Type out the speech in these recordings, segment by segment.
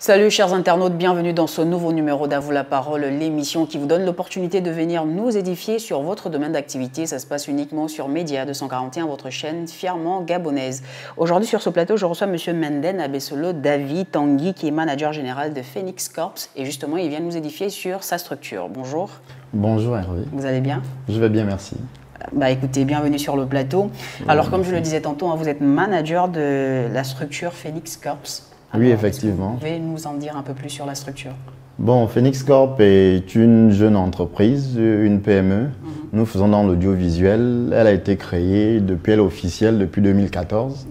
Salut chers internautes, bienvenue dans ce nouveau numéro d'À vous la parole, l'émission qui vous donne l'opportunité de venir nous édifier sur votre domaine d'activité. Ça se passe uniquement sur Média 241, votre chaîne fièrement gabonaise. Aujourd'hui sur ce plateau, je reçois M. Menden Abesolo David Tanguy, qui est manager général de Phoenix Corps. Et justement, il vient nous édifier sur sa structure. Bonjour. Bonjour Hervé. Vous allez bien? Je vais bien, merci. Écoutez, bienvenue sur le plateau. Alors comme je le disais tantôt, vous êtes manager de la structure Phoenix Corps. Alors, oui, effectivement. Vous pouvez nous en dire un peu plus sur la structure? Bon, Phoenix Corp est une jeune entreprise, une PME. Nous faisons dans l'audiovisuel. Elle a été créée elle est officielle depuis 2014.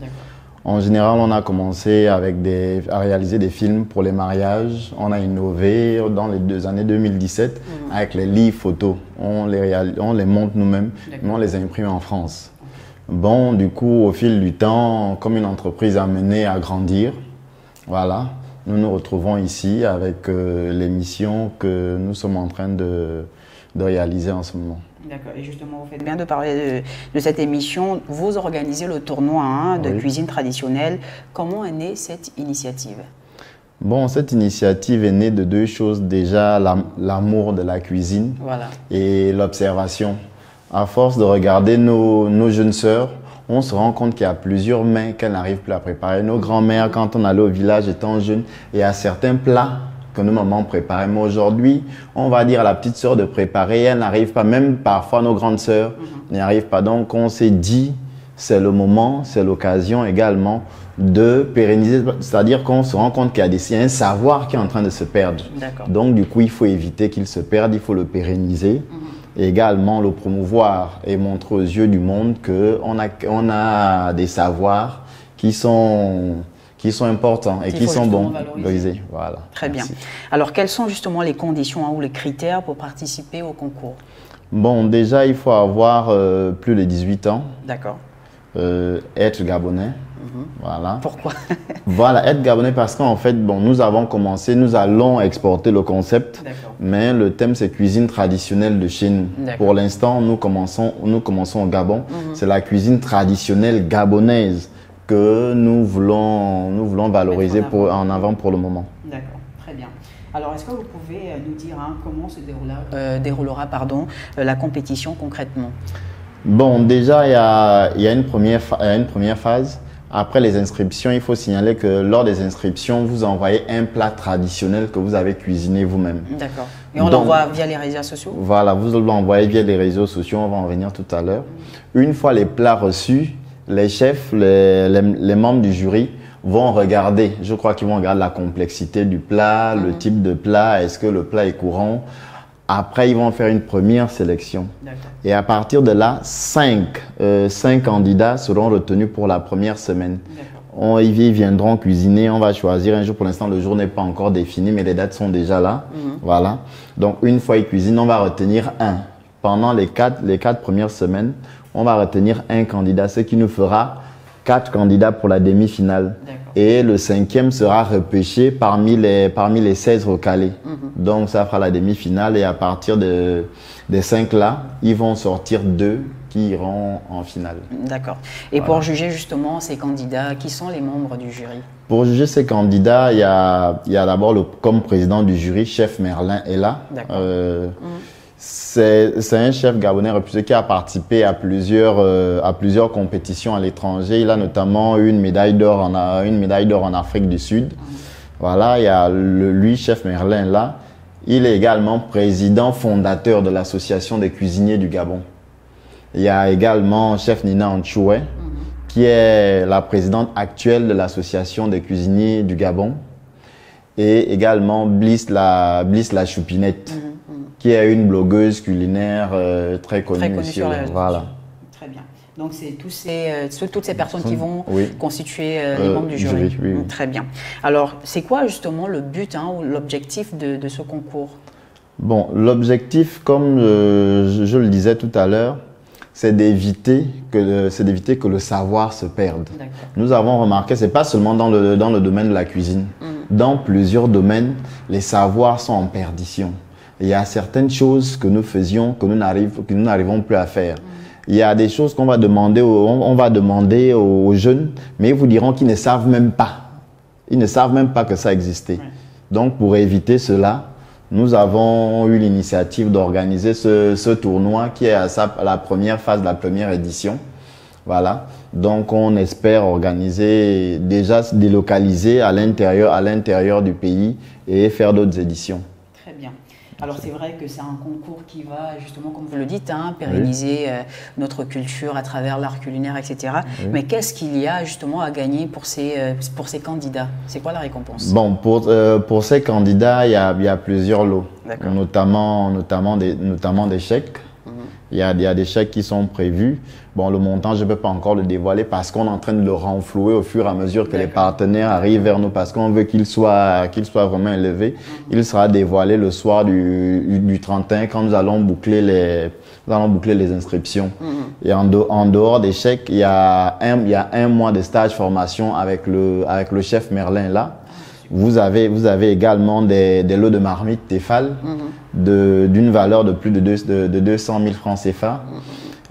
En général, on a commencé à réaliser des films pour les mariages. On a innové dans les 2 années 2017 avec les livres photos. On les monte nous-mêmes, mais on les imprime en France. Bon, du coup, au fil du temps, comme une entreprise a mené à grandir, voilà, nous nous retrouvons ici avec l'émission que nous sommes en train de réaliser en ce moment. D'accord, et justement, vous faites bien de parler de cette émission. Vous organisez le tournoi de cuisine traditionnelle. Comment est née cette initiative? Bon, cette initiative est née de 2 choses. Déjà, l'amour de la cuisine et l'observation. À force de regarder nos jeunes sœurs, on se rend compte qu'il y a plusieurs mets qu'elles n'arrivent plus à préparer. Nos grands-mères, quand on allait au village étant jeunes, il y a certains plats que nos mamans préparaient. Mais aujourd'hui, on va dire à la petite sœur de préparer, elle n'arrive pas. Même parfois, nos grandes sœurs n'y arrivent pas. Donc, on s'est dit, c'est le moment, c'est l'occasion également de pérenniser. C'est-à-dire qu'on se rend compte qu'il y a un savoir qui est en train de se perdre. Donc, du coup, il faut éviter qu'il se perde, il faut le pérenniser. Et également le promouvoir et montrer aux yeux du monde qu'on a des savoirs qui sont importants et qui sont bons. Valorisés. Voilà. Très bien. Alors, quelles sont justement les conditions ou les critères pour participer au concours? Bon, déjà, il faut avoir plus de 18 ans. D'accord. Être gabonais. Voilà. Pourquoi? Voilà, être gabonais parce qu'en fait, bon, nous avons commencé, nous allons exporter le concept, mais le thème c'est cuisine traditionnelle de chez nous. Pour l'instant, nous commençons au Gabon. C'est la cuisine traditionnelle gabonaise que nous voulons valoriser en avant pour le moment. D'accord, très bien. Alors, est-ce que vous pouvez nous dire comment se déroulera la compétition concrètement? Bon, déjà, il y a une première phase. Après les inscriptions, il faut signaler que lors des inscriptions, vous envoyez un plat traditionnel que vous avez cuisiné vous-même. D'accord. Et on l'envoie via les réseaux sociaux? Voilà, vous l'envoyez via les réseaux sociaux, on va en revenir tout à l'heure. Une fois les plats reçus, les chefs, les membres du jury vont regarder. Je crois qu'ils vont regarder la complexité du plat, le type de plat, est-ce que le plat est courant. Après, ils vont faire une première sélection. Et à partir de là, 5 candidats seront retenus pour la première semaine. Ils viendront cuisiner, on va choisir un jour. Pour l'instant, le jour n'est pas encore défini, mais les dates sont déjà là. Voilà. Donc, une fois ils cuisinent, on va retenir un. Pendant les 4 premières semaines, on va retenir un candidat, ce qui nous fera 4 candidats pour la demi-finale. Et le 5e sera repêché parmi les 16 recalés. Donc, ça fera la demi-finale et à partir des 5 là, ils vont sortir 2 qui iront en finale. D'accord. Et pour juger justement ces candidats, qui sont les membres du jury? Pour juger ces candidats, il y a d'abord comme président du jury, Chef Merlin est là. C'est un chef gabonais réputé qui a participé à plusieurs compétitions à l'étranger. Il a notamment eu une médaille d'or en Afrique du Sud. Voilà, il y a lui, Chef Merlin là. Il est également président fondateur de l'association des cuisiniers du Gabon. Il y a également Chef Nina Anchoué, qui est la présidente actuelle de l'association des cuisiniers du Gabon. Et également Bliss la Choupinette, qui est une blogueuse culinaire très connue sur les réseaux. Voilà. Très bien. Donc, c'est toutes ces personnes qui vont constituer les membres du jury. Très bien. Alors, c'est quoi justement le but ou l'objectif de ce concours? Bon, l'objectif, comme je le disais tout à l'heure, c'est d'éviter que le savoir se perde. Nous avons remarqué, ce n'est pas seulement dans le domaine de la cuisine. Dans plusieurs domaines, les savoirs sont en perdition. Il y a certaines choses que nous faisions que nous n'arrivons plus à faire. Il y a des choses qu'on va demander, aux jeunes, mais ils vous diront qu'ils ne savent même pas. Ils ne savent même pas que ça existait. Donc, pour éviter cela, nous avons eu l'initiative d'organiser ce tournoi qui est à la première phase de la première édition. Voilà. Donc, on espère organiser, déjà se délocaliser à l'intérieur du pays et faire d'autres éditions. Très bien. Alors, c'est vrai que c'est un concours qui va, justement, comme vous le dites, pérenniser notre culture à travers l'art culinaire, etc. Oui. Mais qu'est-ce qu'il y a, justement, à gagner pour ces candidats? C'est quoi la récompense? Bon, pour ces candidats, il y a plusieurs lots, notamment des chèques. Il y a des chèques qui sont prévus. Bon, le montant, je ne peux pas encore le dévoiler parce qu'on est en train de le renflouer au fur et à mesure que les partenaires arrivent vers nous, parce qu'on veut qu'il soit vraiment élevé. Il sera dévoilé le soir du 31 quand nous allons boucler les inscriptions. Et en dehors des chèques, il y a un mois de stage formation avec le chef Merlin là. Vous avez également des lots de marmites Tefal d'une valeur de plus de 200 000 francs CFA.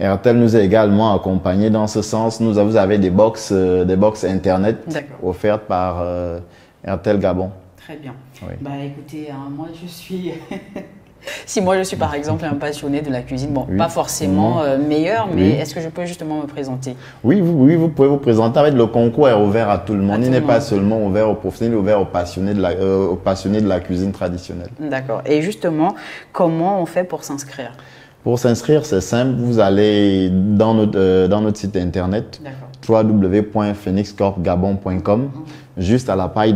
RTL nous a également accompagnés dans ce sens. Vous avez des box internet offertes par RTL Gabon. Très bien. Oui. Bah écoutez, moi je suis... Si moi je suis par exemple un passionné de la cuisine, bon, pas forcément meilleur, mais est-ce que je peux justement me présenter? Oui, vous pouvez vous présenter. Avec le concours est ouvert à tout le monde. Il n'est pas seulement ouvert aux professionnels, il est ouvert aux passionnés de la cuisine traditionnelle. D'accord. Et justement, comment on fait pour s'inscrire? Pour s'inscrire, c'est simple. Vous allez dans notre site internet www.phoenixcorpgabon.com. Juste à la page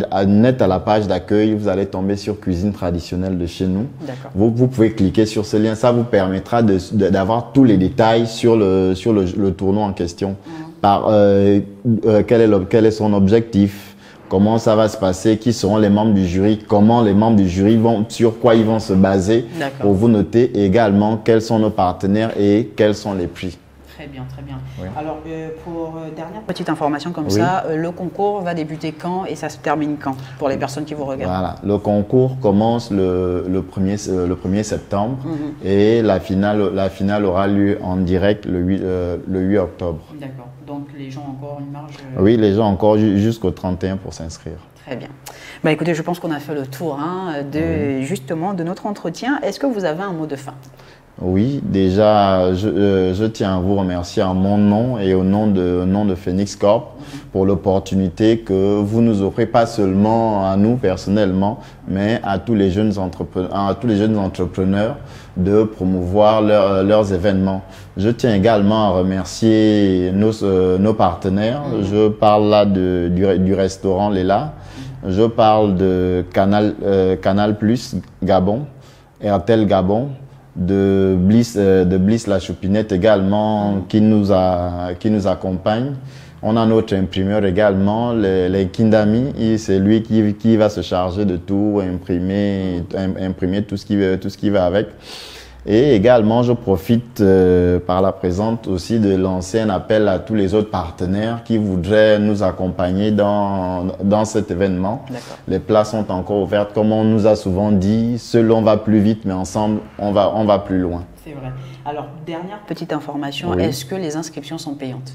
d'accueil, vous allez tomber sur cuisine traditionnelle de chez nous. Vous pouvez cliquer sur ce lien. Ça vous permettra d'avoir tous les détails sur le tournoi en question. Quel est son objectif, comment ça va se passer, qui seront les membres du jury, comment les membres du jury sur quoi ils vont se baser pour vous noter, et également quels sont nos partenaires et quels sont les prix. Très bien, très bien. Oui. Alors, pour dernière petite information comme ça, le concours va débuter quand et ça se termine quand pour les personnes qui vous regardent? Voilà, le concours commence le 1er septembre et la finale aura lieu en direct le 8 octobre. D'accord, donc les gens ont encore une marge? Oui, les gens ont encore jusqu'au 31 pour s'inscrire. Très bien. Bah, écoutez, je pense qu'on a fait le tour justement de notre entretien. Est-ce que vous avez un mot de fin? Oui, déjà, je tiens à vous remercier en mon nom et au nom de Phoenix Corp pour l'opportunité que vous nous offrez, pas seulement à nous personnellement, mais à tous les jeunes entrepreneurs de promouvoir leurs événements. Je tiens également à remercier nos partenaires. Je parle là du restaurant Léla. Je parle de Canal Plus Gabon, RTL Gabon, de Bliss la Choupinette également qui nous accompagne. On a notre imprimeur également, les Kindami, c'est lui qui va se charger de tout, imprimer tout ce qui va avec. Et également, je profite par la présente aussi de lancer un appel à tous les autres partenaires qui voudraient nous accompagner dans cet événement. Les places sont encore ouvertes. Comme on nous a souvent dit, seul on va plus vite, mais ensemble, on va plus loin. C'est vrai. Alors, dernière petite information, est-ce que les inscriptions sont payantes?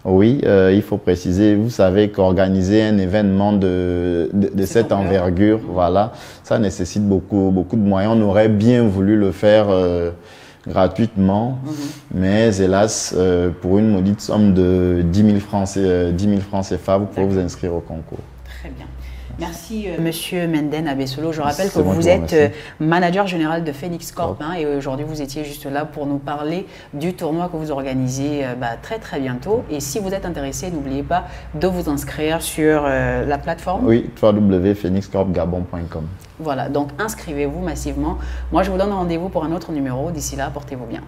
Oui, il faut préciser, vous savez qu'organiser un événement de cette envergure, voilà, ça nécessite beaucoup de moyens. On aurait bien voulu le faire gratuitement, mais hélas, pour une maudite somme de 10 000 francs CFA, vous pouvez vous inscrire au concours. Très bien. Merci Monsieur Menden Abessolo. Je rappelle que vous êtes manager général de Phoenix Corp et aujourd'hui vous étiez juste là pour nous parler du tournoi que vous organisez très bientôt. Et si vous êtes intéressé, n'oubliez pas de vous inscrire sur la plateforme. Oui, www.phoenixcorpgabon.com. Voilà, donc inscrivez-vous massivement. Moi je vous donne rendez-vous pour un autre numéro. D'ici là, portez-vous bien.